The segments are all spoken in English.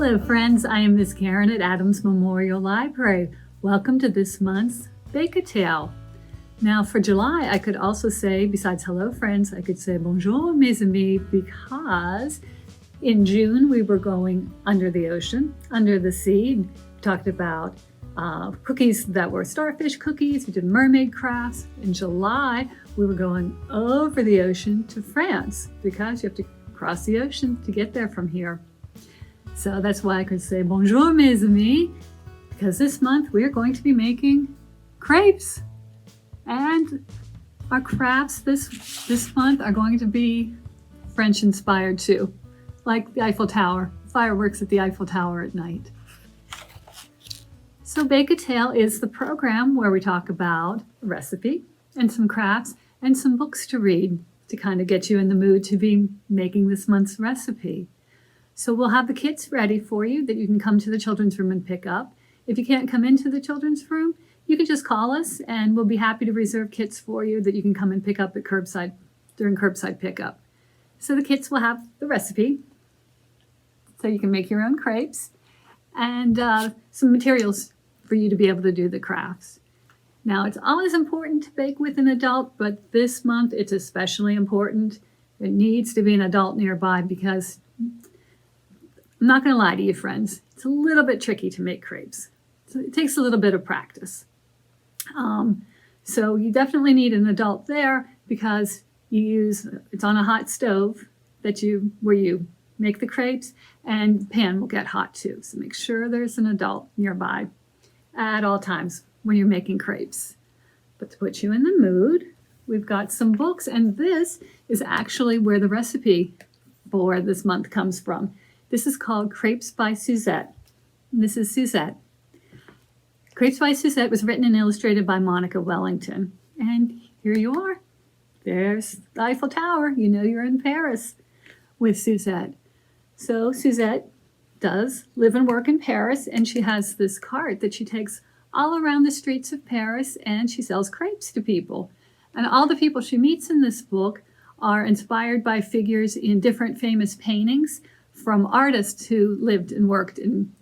Hello friends, I am Miss Karen at Adams Memorial Library. Welcome to this month's Bake-A-Tale. Now for July, I could also say, besides hello friends, I could say bonjour mes amis, because in June we were going under the ocean, under the sea. We talked about cookies that were starfish cookies. We did mermaid crafts. In July, we were going over the ocean to France because you have to cross the ocean to get there from here. So that's why I could say bonjour mes amis, because this month we are going to be making crepes. And our crafts this month are going to be French inspired too, like the Eiffel Tower, fireworks at the Eiffel Tower at night. So Bake-A-Tale is the program where we talk about a recipe and some crafts and some books to read to kind of get you in the mood to be making this month's recipe. So we'll have the kits ready for you that you can come to the children's room and pick up. If you can't come into the children's room, you can just call us and we'll be happy to reserve kits for you that you can come and pick up at curbside during curbside pickup. So the kits will have the recipe, so you can make your own crepes, and some materials for you to be able to do the crafts. Now, it's always important to bake with an adult, but this month it's especially important. There needs to be an adult nearby because I'm not going to lie to you, friends. It's a little bit tricky to make crepes. So it takes a little bit of practice. So you definitely need an adult there because it's on a hot stove where you make the crepes, and the pan will get hot too. So make sure there's an adult nearby at all times when you're making crepes. But to put you in the mood, we've got some books, and this is actually where the recipe for this month comes from. This is called Crepes by Suzette. This is Suzette. Crepes by Suzette was written and illustrated by Monica Wellington. And here you are. There's the Eiffel Tower. You know you're in Paris with Suzette. So Suzette does live and work in Paris, and she has this cart that she takes all around the streets of Paris, and she sells crepes to people. And all the people she meets in this book are inspired by figures in different famous paintings from artists who lived and worked in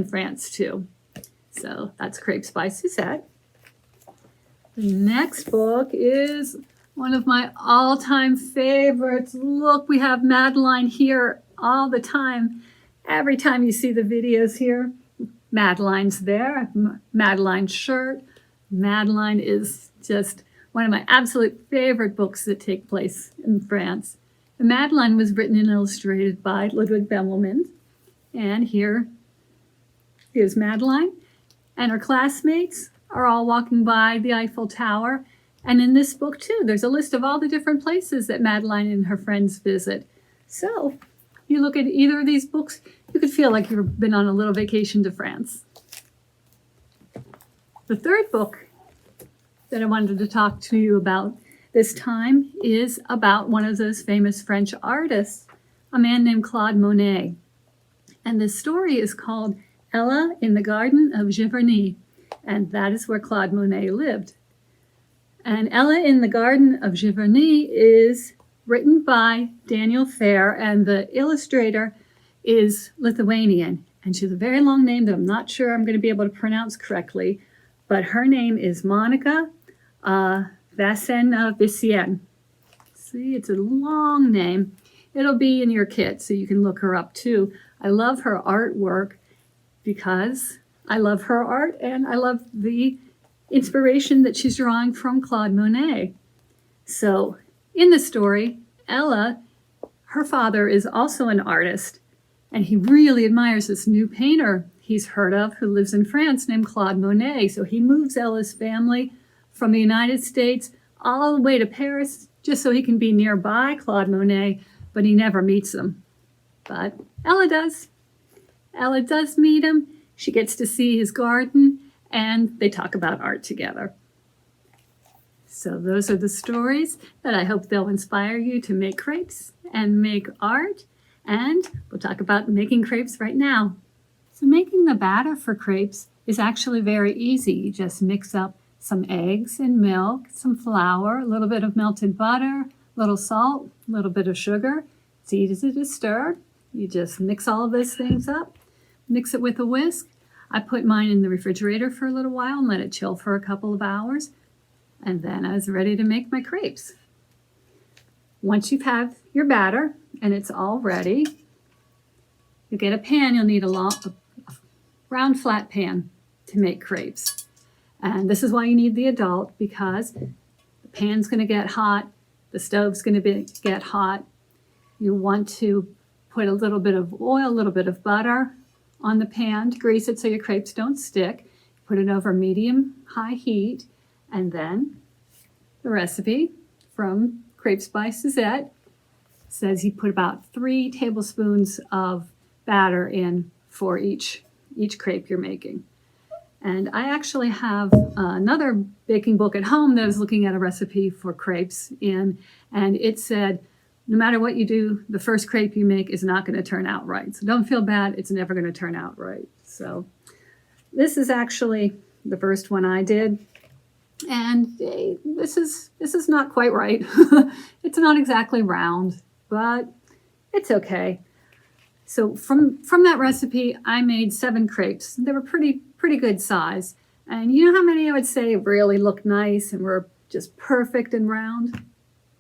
France too. So that's Crepes by Suzette. The next book is one of my all-time favorites. Look, we have Madeline here all the time. Every time you see the videos here, Madeline's there. Madeline's shirt. Madeline is just one of my absolute favorite books that take place in France. And Madeline was written and illustrated by Ludwig Bemelman. And here is Madeline. And her classmates are all walking by the Eiffel Tower. And in this book, too, there's a list of all the different places that Madeline and her friends visit. So you look at either of these books, you could feel like you've been on a little vacation to France. The third book that I wanted to talk to you about this time is about one of those famous French artists, a man named Claude Monet. And the story is called Ella in the Garden of Giverny, and that is where Claude Monet lived. And Ella in the Garden of Giverny is written by Daniel Fair, and the illustrator is Lithuanian. And she has a very long name that I'm not sure I'm going to be able to pronounce correctly, but her name is Monica Vassenavicienne. See, it's a long name. It'll be in your kit, so you can look her up too. I love her artwork because I love her art and I love the inspiration that she's drawing from Claude Monet. So in the story, Ella, her father is also an artist, and he really admires this new painter he's heard of who lives in France named Claude Monet. So he moves Ella's family from the United States all the way to Paris just so he can be nearby Claude Monet, but he never meets him. But Ella does. Ella does meet him. She gets to see his garden, and they talk about art together. So those are the stories that I hope they'll inspire you to make crepes and make art. And we'll talk about making crepes right now. So making the batter for crepes is actually very easy. You just mix up some eggs and milk, some flour, a little bit of melted butter, a little salt, a little bit of sugar. It's easy to stir. You just mix all of those things up. mix it with a whisk. I put mine in the refrigerator for a little while and let it chill for a couple of hours. And then I was ready to make my crepes. Once you've had your batter and it's all ready, you get a pan. You'll need a round flat pan to make crepes. And this is why you need the adult, because the pan's going to get hot, the stove's going to get hot. You want to put a little bit of oil, a little bit of butter on the pan to grease it so your crepes don't stick. Put it over medium-high heat, and then the recipe from Crepes by Suzette says you put about 3 tablespoons of batter in for each crepe you're making. And I actually have another baking book at home that I was looking at a recipe for crepes in, and it said, no matter what you do, the first crepe you make is not going to turn out right. So don't feel bad, it's never going to turn out right. So this is actually the first one I did. And this is not quite right. It's not exactly round, but it's okay. So from that recipe, I made 7 crepes. They were pretty good size. And you know how many I would say really looked nice and were just perfect and round?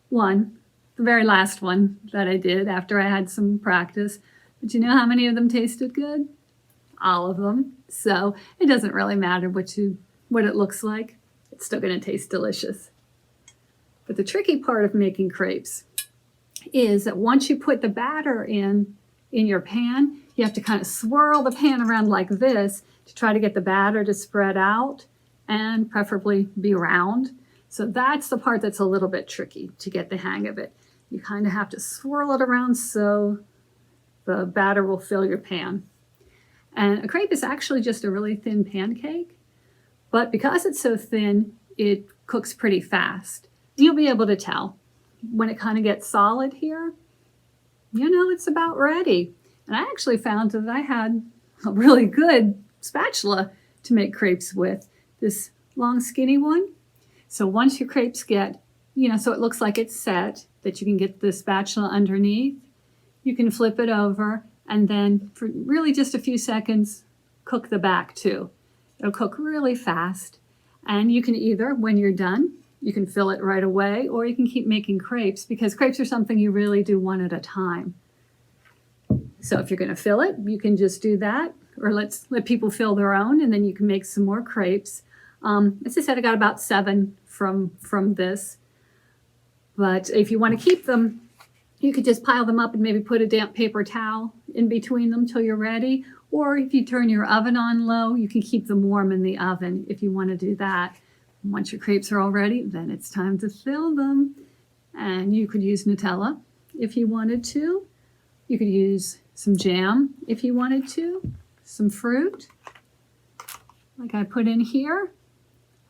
1, the very last one that I did after I had some practice. But you know how many of them tasted good? All of them. So it doesn't really matter what it looks like. It's still going to taste delicious. But the tricky part of making crepes is that once you put the batter in your pan, you have to kind of swirl the pan around like this to try to get the batter to spread out and preferably be round. So that's the part that's a little bit tricky to get the hang of it. You kind of have to swirl it around so the batter will fill your pan. And a crepe is actually just a really thin pancake, but because it's so thin, it cooks pretty fast. You'll be able to tell when it kind of gets solid here, you know it's about ready. And I actually found that I had a really good spatula to make crepes with, this long skinny one. So once your crepes get, so it looks like it's set, that you can get the spatula underneath, you can flip it over and then for really just a few seconds, cook the back too. It'll cook really fast. And you can either, when you're done, you can fill it right away, or you can keep making crepes, because crepes are something you really do one at a time. So if you're going to fill it, you can just do that, or let people fill their own, and then you can make some more crepes. As I said, I got about 7 from this. But if you want to keep them, you could just pile them up and maybe put a damp paper towel in between them till you're ready. Or if you turn your oven on low, you can keep them warm in the oven if you want to do that. Once your crepes are all ready, then it's time to fill them. And you could use Nutella if you wanted to. You could use some jam if you wanted to, some fruit, like I put in here.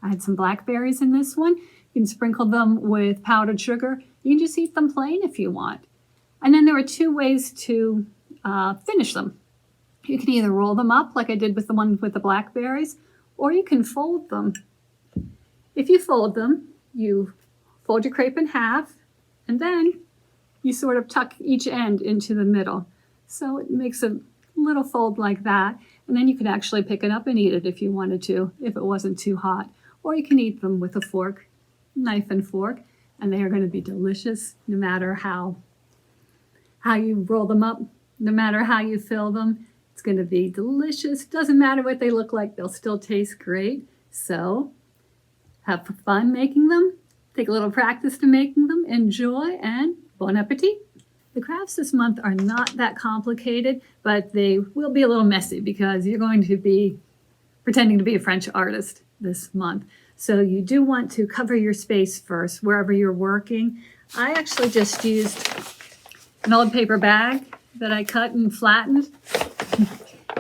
I had some blackberries in this one. You can sprinkle them with powdered sugar. You can just eat them plain if you want. And then there are 2 ways to finish them. You can either roll them up like I did with the one with the blackberries, or you can fold them. If you fold them, you fold your crepe in half, and then you sort of tuck each end into the middle. So it makes a little fold like that, and then you could actually pick it up and eat it if you wanted to, if it wasn't too hot. Or you can eat them with a fork, knife and fork, and they are going to be delicious no matter how you roll them up, no matter how you fill them. It's going to be delicious. Doesn't matter what they look like, they'll still taste great. So have fun making them. Take a little practice to making them. Enjoy, and bon appetit. The crafts this month are not that complicated, but they will be a little messy because you're going to be pretending to be a French artist this month. So you do want to cover your space first wherever you're working. I actually just used an old paper bag that I cut and flattened,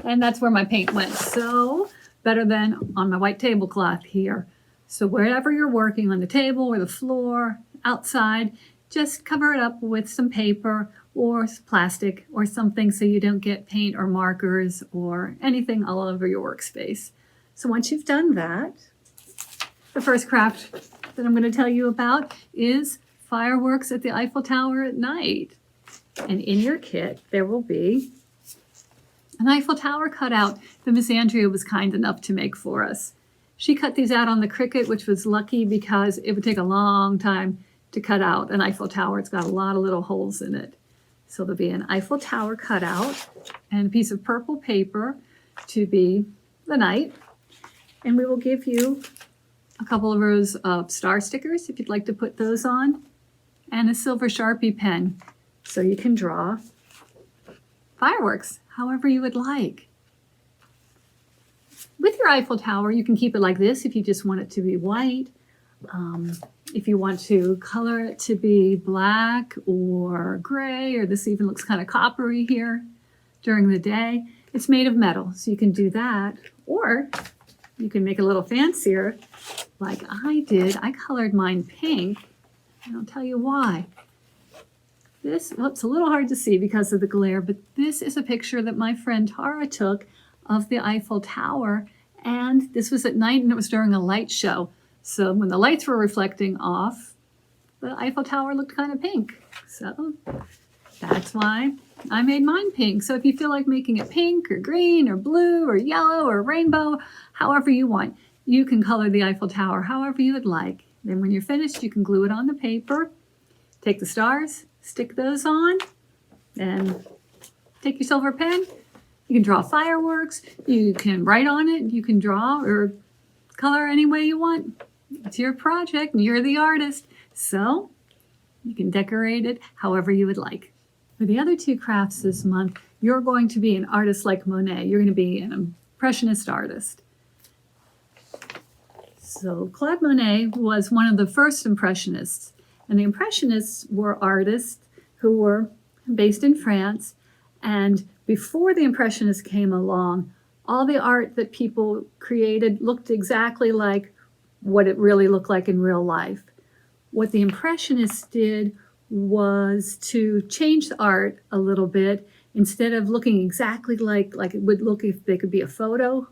and that's where my paint went. So better than on my white tablecloth here. So wherever you're working, on the table or the floor, outside, just cover it up with some paper or plastic or something so you don't get paint or markers or anything all over your workspace. So once you've done that, the first craft that I'm going to tell you about is fireworks at the Eiffel Tower at night. And in your kit, there will be an Eiffel Tower cutout that Miss Andrea was kind enough to make for us. She cut these out on the Cricut, which was lucky because it would take a long time to cut out an Eiffel Tower. It's got a lot of little holes in it. So there'll be an Eiffel Tower cutout and a piece of purple paper to be the night. And we will give you a couple of rows of star stickers if you'd like to put those on, and a silver Sharpie pen so you can draw fireworks however you would like. With your Eiffel Tower, you can keep it like this if you just want it to be white. If you want to color it to be black or gray, or this even looks kind of coppery here during the day, it's made of metal, so you can do that. Or you can make it a little fancier like I did. I colored mine pink, and I'll tell you why. This, well, it's a little hard to see because of the glare, but this is a picture that my friend Tara took of the Eiffel Tower, and this was at night and it was during a light show. So when the lights were reflecting off, the Eiffel Tower looked kind of pink. So that's why I made mine pink. So if you feel like making it pink or green or blue or yellow or rainbow, however you want, you can color the Eiffel Tower however you would like. Then when you're finished, you can glue it on the paper, take the stars, stick those on, and take your silver pen. You can draw fireworks, you can write on it, you can draw or color any way you want. It's your project and you're the artist, so you can decorate it however you would like. For the other two crafts this month, you're going to be an artist like Monet. You're going to be an Impressionist artist. So Claude Monet was one of the first Impressionists, and the Impressionists were artists who were based in France, and before the Impressionists came along, all the art that people created looked exactly like what it really looked like in real life. What the Impressionists did was to change the art a little bit. Instead of looking exactly like it would look if they could be a photo,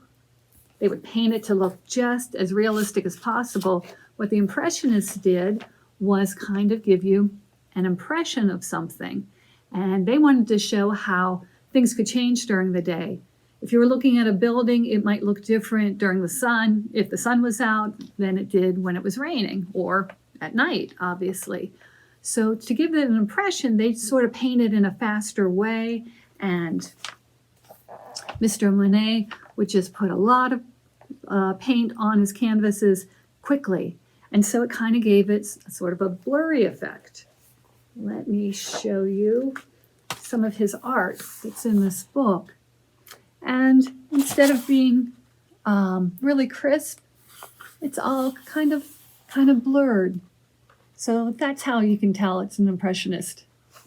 they would paint it to look just as realistic as possible. What the Impressionists did was kind of give you an impression of something. And they wanted to show how things could change during the day. If you were looking at a building, it might look different during the sun, if the sun was out, than it did when it was raining, or at night, obviously. So to give it an impression, they sort of painted in a faster way, and Mr. Monet would just put a lot of paint on his canvases quickly. And so it kind of gave it sort of a blurry effect. Let me show you some of his art that's in this book. And instead of being really crisp, it's all kind of blurred. So that's how you can tell it's an Impressionist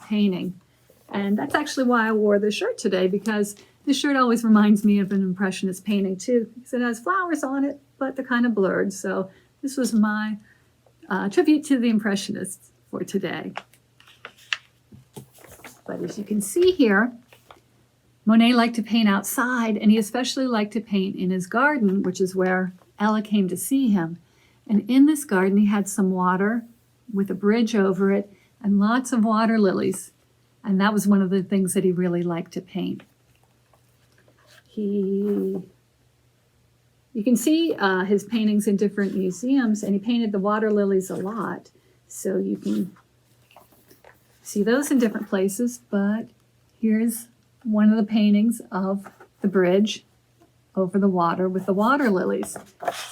painting. And that's actually why I wore this shirt today, because this shirt always reminds me of an Impressionist painting too, because it has flowers on it, but they're kind of blurred. So this was my tribute to the Impressionists for today. But as you can see here, Monet liked to paint outside, and he especially liked to paint in his garden, which is where Ella came to see him. And in this garden, he had some water with a bridge over it and lots of water lilies. And that was one of the things that he really liked to paint. You can see his paintings in different museums, and he painted the water lilies a lot. So you can see those in different places, but here's one of the paintings of the bridge over the water with the water lilies.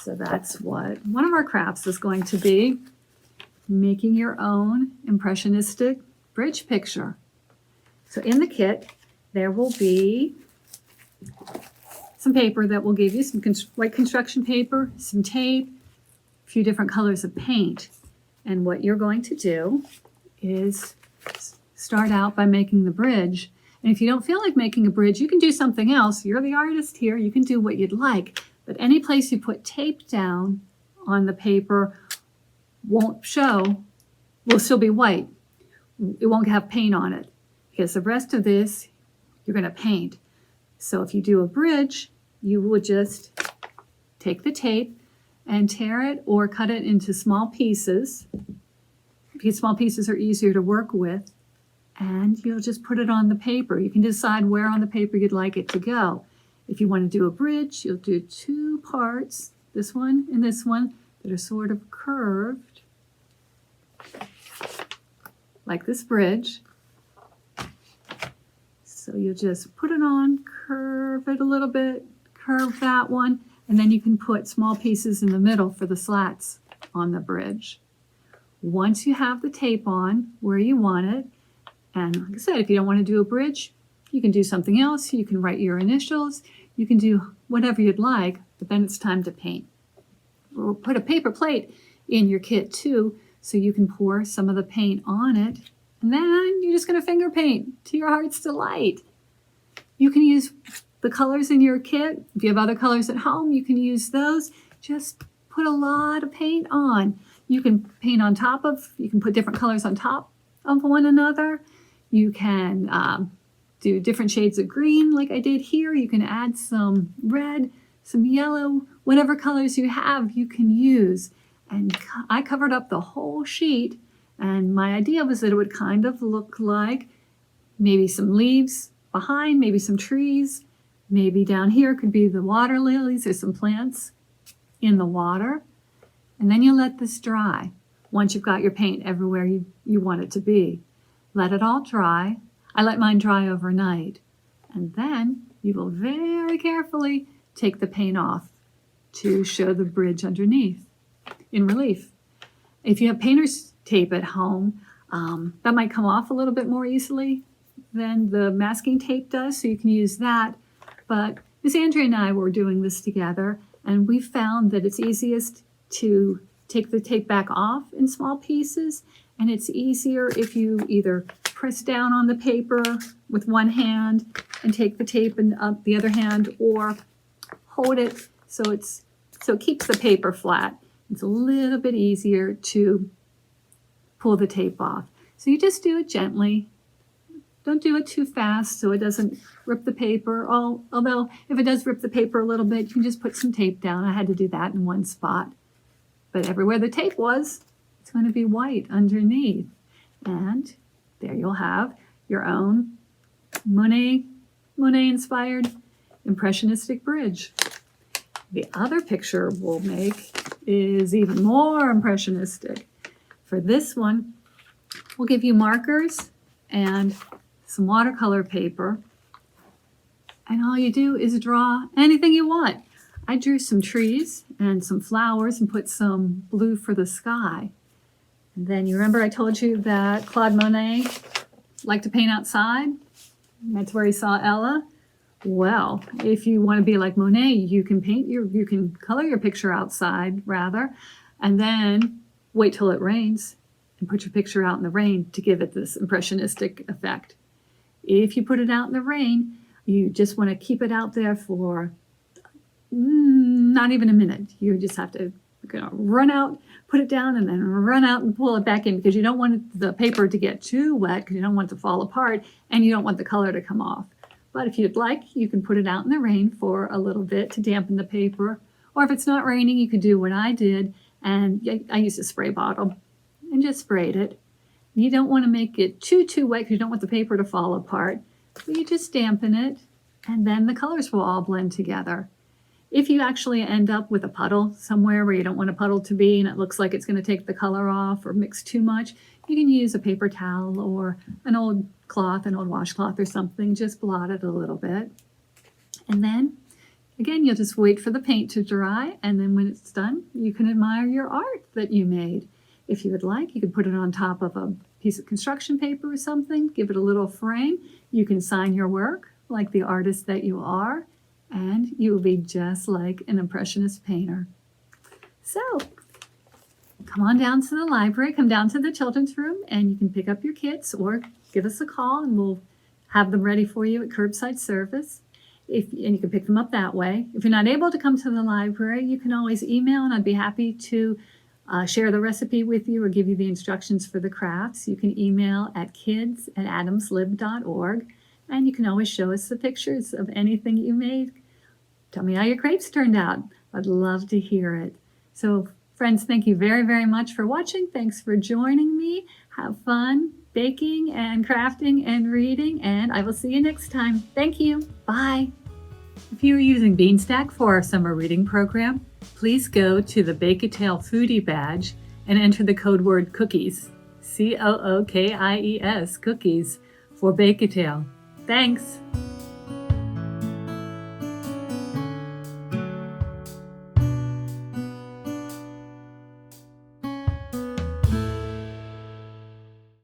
So that's what one of our crafts is going to be, making your own impressionistic bridge picture. So in the kit, there will be some paper that will give you some white construction paper, some tape, a few different colors of paint. And what you're going to do is start out by making the bridge. And if you don't feel like making a bridge, you can do something else. You're the artist here. You can do what you'd like. But any place you put tape down on the paper won't show, will still be white. It won't have paint on it, because the rest of this you're going to paint. So if you do a bridge, you would just take the tape and tear it or cut it into small pieces, because small pieces are easier to work with. and you'll just put it on the paper. You can decide where on the paper you'd like it to go. If you want to do a bridge, you'll do two parts, this one and this one, that are sort of curved, like this bridge. So you'll just put it on, curve it a little bit, curve that one, and then you can put small pieces in the middle for the slats on the bridge. Once you have the tape on where you want it, and like I said, if you don't want to do a bridge, you can do something else. You can write your initials. You can do whatever you'd like, but then it's time to paint. Or put a paper plate in your kit too, so you can pour some of the paint on it, and then you're just going to finger paint to your heart's delight. You can use the colors in your kit. If you have other colors at home, you can use those. Just put a lot of paint on. You can paint on top of, you can put different colors on top of one another. You can do different shades of green like I did here. You can add some red, some yellow, whatever colors you have, you can use. And I covered up the whole sheet, and my idea was that it would kind of look like maybe some leaves behind, maybe some trees, maybe down here could be the water lilies or some plants in the water. And then you let this dry once you've got your paint everywhere you want it to be. Let it all dry. I let mine dry overnight. And then you will very carefully take the paint off to show the bridge underneath in relief. If you have painter's tape at home, that might come off a little bit more easily than the masking tape does, so you can use that. But Miss Andrea and I were doing this together, and we found that it's easiest to take the tape back off in small pieces, and it's easier if you either press down on the paper with one hand and take the tape in the other hand, or hold it so it keeps the paper flat. It's a little bit easier to pull the tape off. So you just do it gently. Don't do it too fast so it doesn't rip the paper. Although if it does rip the paper a little bit, you can just put some tape down. I had to do that in one spot. But everywhere the tape was, it's going to be white underneath. And there you'll have your own Monet-inspired Impressionistic bridge. The other picture we'll make is even more impressionistic. For this one, we'll give you markers and some watercolor paper, and all you do is draw anything you want. I drew some trees and some flowers and put some blue for the sky. And then you remember I told you that Claude Monet liked to paint outside? That's where he saw Ella. Well, if you want to be like Monet, you can color your picture outside rather, and then wait till it rains and put your picture out in the rain to give it this impressionistic effect. If you put it out in the rain, you just want to keep it out there for not even a minute. You just have to run out, put it down, and then run out and pull it back in, because you don't want the paper to get too wet, because you don't want it to fall apart, and you don't want the color to come off. But if you'd like, you can put it out in the rain for a little bit to dampen the paper. Or if it's not raining, you could do what I did, and I used a spray bottle and just sprayed it. You don't want to make it too wet because you don't want the paper to fall apart. But you just dampen it, and then the colors will all blend together. If you actually end up with a puddle somewhere where you don't want a puddle to be and it looks like it's going to take the color off or mix too much, you can use a paper towel or an old cloth, an old washcloth or something. Just blot it a little bit. And then, again, you'll just wait for the paint to dry, and then when it's done, you can admire your art that you made. If you would like, you could put it on top of a piece of construction paper or something, give it a little frame. You can sign your work like the artist that you are, and you will be just like an impressionist painter. So, come on down to the library, come down to the children's room, and you can pick up your kits or give us a call and we'll have them ready for you at curbside service. And you can pick them up that way. If you're not able to come to the library, you can always email, and I'd be happy to share the recipe with you or give you the instructions for the crafts. You can email at kids@adamslib.org, and you can always show us the pictures of anything you made. Tell me how your crepes turned out. I'd love to hear it. So, friends, thank you very, very much for watching. Thanks for joining me. Have fun baking and crafting and reading, and I will see you next time. Thank you. Bye. If you are using Beanstack for our summer reading program, please go to the Bake-A-Tale Foodie badge and enter the code word cookies, COOKIES, cookies, for Bake-A-Tale. Thanks!